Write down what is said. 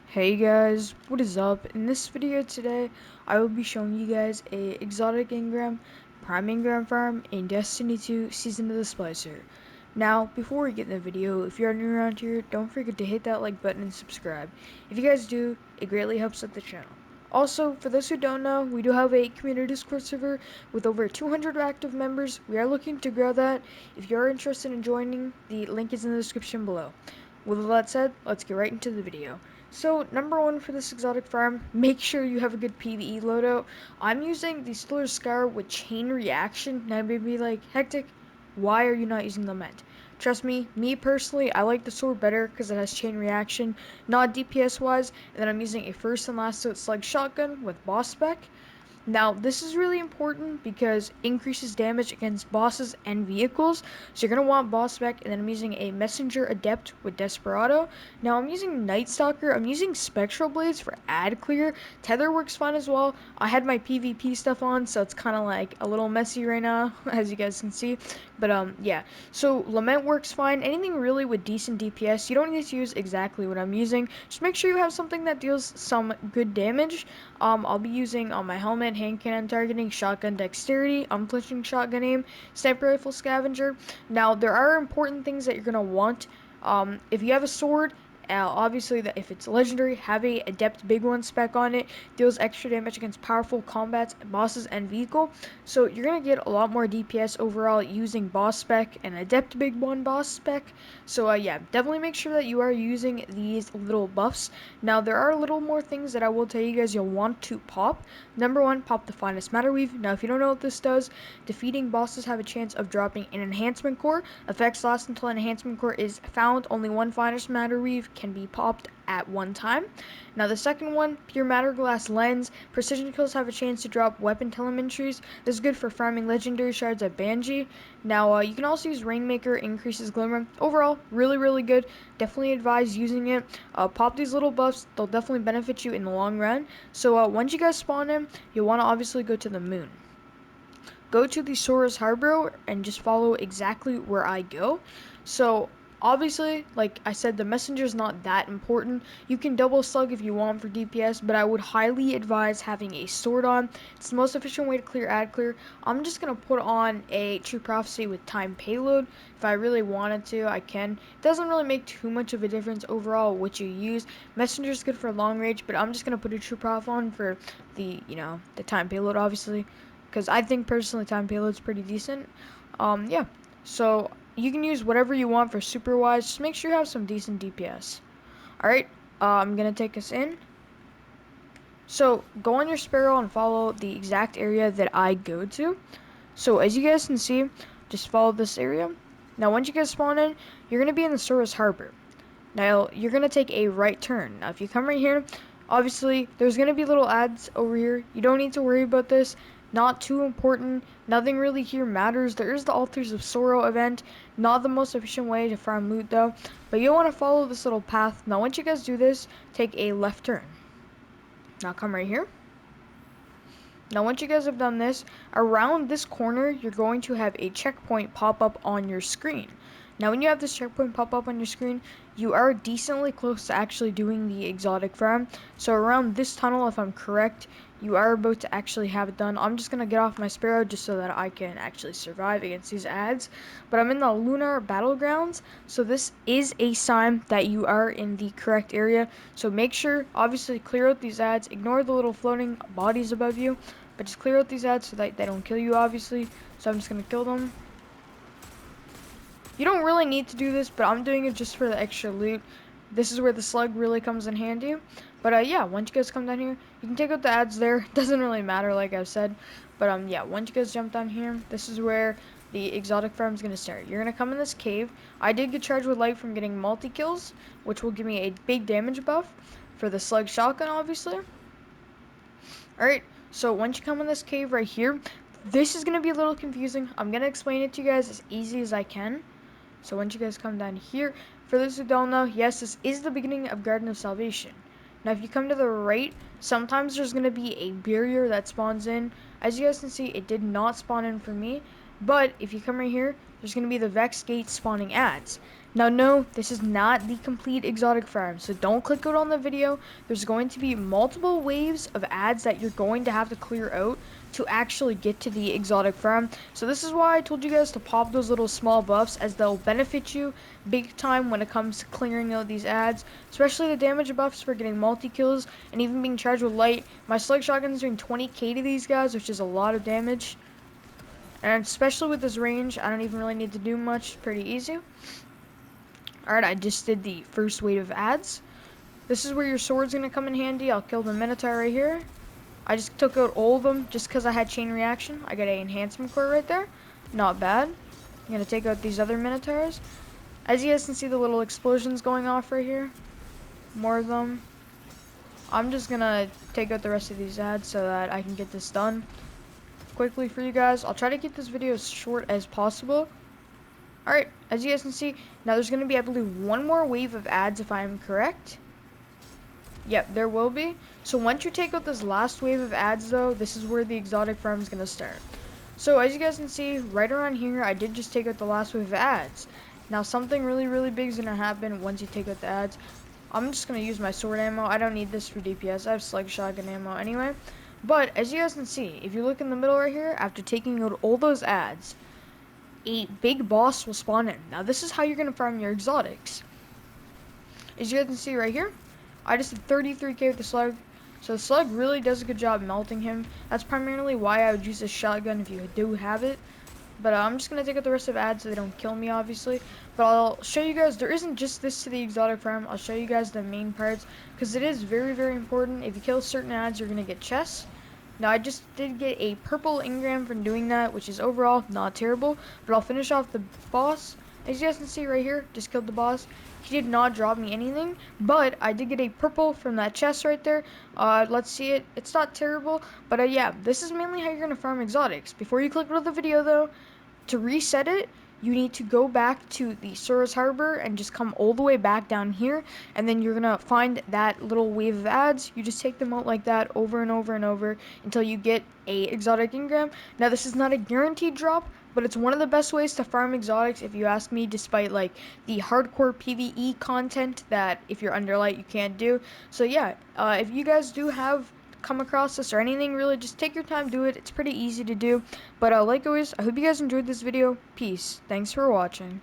Hey guys, what is up? In this video today, I will be showing you guys a exotic engram, prime engram farm in Destiny 2 Season of the Splicer. Now, before we get in the video, if you're new around here, don't forget to hit that like button and subscribe. If you guys do, it greatly helps out the channel. Also, for those who don't know, we do have a community Discord server with over 200 active members. We are looking to grow that. If you're interested in joining, the link is in the description below. With all that said, let's get right into the video. So, number one for this exotic farm, make sure you have a good PvE loadout. I'm using the Stellar Scar with Chain Reaction. Now, you may be like, Hectic, why are you not using Lament? Trust me personally, I like the sword better because it has Chain Reaction, not DPS wise, and then I'm using a first and last slug shotgun with boss spec. Now, this is really important because increases damage against bosses and vehicles. So you're going to want boss spec, and then I'm using a Messenger Adept with Desperado. Now, I'm using Night Stalker. I'm using Spectral Blades for ad clear. Tether works fine as well. I had my PvP stuff on, so it's kind of like a little messy right now, as you guys can see. But, yeah. So, Lament works fine. Anything really with decent DPS, you don't need to use exactly what I'm using. Just make sure you have something that deals some good damage. I'll be using on my helmet, hand cannon targeting, shotgun dexterity, unflinching shotgun aim, sniper rifle scavenger. Now, there are important things that you're going to want. If you have a sword, obviously, that if it's legendary, have a adept big one spec on it. Deals extra damage against powerful combats, bosses, and vehicle. So you're gonna get a lot more DPS overall using boss spec and adept big one boss spec. So yeah, definitely make sure that you are using these little buffs. Now there are little more things that I will tell you guys you'll want to pop. Number one, pop the finest matter weave. Now if you don't know what this does, defeating bosses have a chance of dropping an enhancement core. Effects last until an enhancement core is found. Only one finest matter weave can be popped at one time. Now the second one, pure matter glass lens. Precision kills have a chance to drop weapon telemetries. This is good for farming legendary shards at Banji. Now you can also use Rainmaker, increases glimmer. Overall, really good. Definitely advise using it. Pop these little buffs; they'll definitely benefit you in the long run. So once you guys spawn in, you'll want to obviously go to the moon. Go to the Sora's Harbor and just follow exactly where I go. So obviously, like I said, the messenger is not that important. You can double slug if you want for DPS, but I would highly advise having a sword on. It's the most efficient way to clear ad clear. I'm just gonna put on a True Prophecy with time payload. If I really wanted to, I can. It doesn't really make too much of a difference overall what you use. Messenger is good for long range, but I'm just gonna put a True Prof on for the time payload, obviously, because I think personally time payload's pretty decent. Yeah, so you can use whatever you want for super wise. Just make sure you have some decent DPS. All right, I'm gonna take us in. So go on your Sparrow and follow the exact area that I go to. So as you guys can see, just follow this area. Now once you guys spawn in, you're gonna be in the Sora's Harbor. Now you're gonna take a right turn. Now if you come right here, obviously there's gonna be little ads over here. You don't need to worry about this. Not too important. Nothing really here matters. There is the Altars of Sorrow event. Not the most efficient way to farm loot though. But you'll want to follow this little path. Now once you guys do this, take a left turn. Now come right here. Now once you guys have done this, around this corner you're going to have a checkpoint pop up on your screen. Now when you have this checkpoint pop up on your screen, you are decently close to actually doing the exotic farm. So around this tunnel, if I'm correct, you are about to actually have it done. I'm just going to get off my Sparrow just so that I can actually survive against these ads. But I'm in the Lunar Battlegrounds, so this is a sign that you are in the correct area. So make sure, obviously, clear out these ads. Ignore the little floating bodies above you, but just clear out these ads so that they don't kill you, obviously. So I'm just going to kill them. You don't really need to do this, but I'm doing it just for the extra loot. This is where the slug really comes in handy. But yeah, once you guys come down here, you can take out the ads there. It doesn't really matter, like I've said. But yeah, once you guys jump down here, this is where the exotic farm is gonna start. You're gonna come in this cave. I did get charged with light from getting multi kills, which will give me a big damage buff for the slug shotgun, obviously. Alright, so once you come in this cave right here, this is gonna be a little confusing. I'm gonna explain it to you guys as easy as I can. So once you guys come down here, for those who don't know, yes, this is the beginning of Garden of Salvation. Now if you come to the right, sometimes there's going to be a barrier that spawns in. As you guys can see, it did not spawn in for me. But if you come right here, there's going to be the Vex Gate spawning ads. Now, no, this is not the complete exotic farm, so don't click out on the video. There's going to be multiple waves of ads that you're going to have to clear out to actually get to the exotic farm. So this is why I told you guys to pop those little small buffs, as they'll benefit you big time when it comes to clearing out these ads, especially the damage buffs for getting multi-kills and even being charged with light. My slug shotgun is doing 20k to these guys, which is a lot of damage. And especially with this range, I don't even really need to do much, pretty easy. Alright, I just did the first wave of ads. This is where your sword's going to come in handy. I'll kill the Minotaur right here. I just took out all of them just because I had chain reaction. I got an enhancement core right there. Not bad. I'm going to take out these other Minotaurs. As you guys can see, the little explosions going off right here. More of them. I'm just going to take out the rest of these ads so that I can get this done quickly for you guys. I'll try to keep this video as short as possible. Alright, as you guys can see, now there's going to be, I believe, one more wave of ads if I am correct. Yep, there will be. So once you take out this last wave of ads, though, this is where the exotic farm is going to start. So as you guys can see, right around here, I did just take out the last wave of ads. Now something really, really big is going to happen once you take out the ads. I'm just going to use my sword ammo. I don't need this for DPS. I have slug shotgun ammo anyway. But as you guys can see, if you look in the middle right here, after taking out all those ads, a big boss will spawn in. Now this is how you're going to farm your exotics. As you guys can see right here, I just did 33k with the slug. So the slug really does a good job melting him. That's primarily why I would use a shotgun if you do have it. But I'm just going to take out the rest of ads so they don't kill me, obviously. But I'll show you guys, there isn't just this to the exotic farm. I'll show you guys the main parts, because it is very, very important. If you kill certain ads, you're going to get chests. Now, I just did get a purple engram from doing that, which is overall not terrible. But I'll finish off the boss. As you guys can see right here, just killed the boss. He did not drop me anything, but I did get a purple from that chest right there. Let's see it. It's not terrible, but yeah, this is mainly how you're going to farm exotics. Before you click out of the video, though, to reset it, you need to go back to the Sora's Harbor and just come all the way back down here, and then you're gonna find that little wave of ads. You just take them out like that over and over and over until you get a exotic engram. Now this is not a guaranteed drop, but it's one of the best ways to farm exotics, if you ask me, despite like the hardcore PvE content that if you're under light you can't do. So yeah, if you guys do have come across this or anything, really, just take your time, do it. It's pretty easy to do. But like always, I hope you guys enjoyed this video. Peace. Thanks for watching.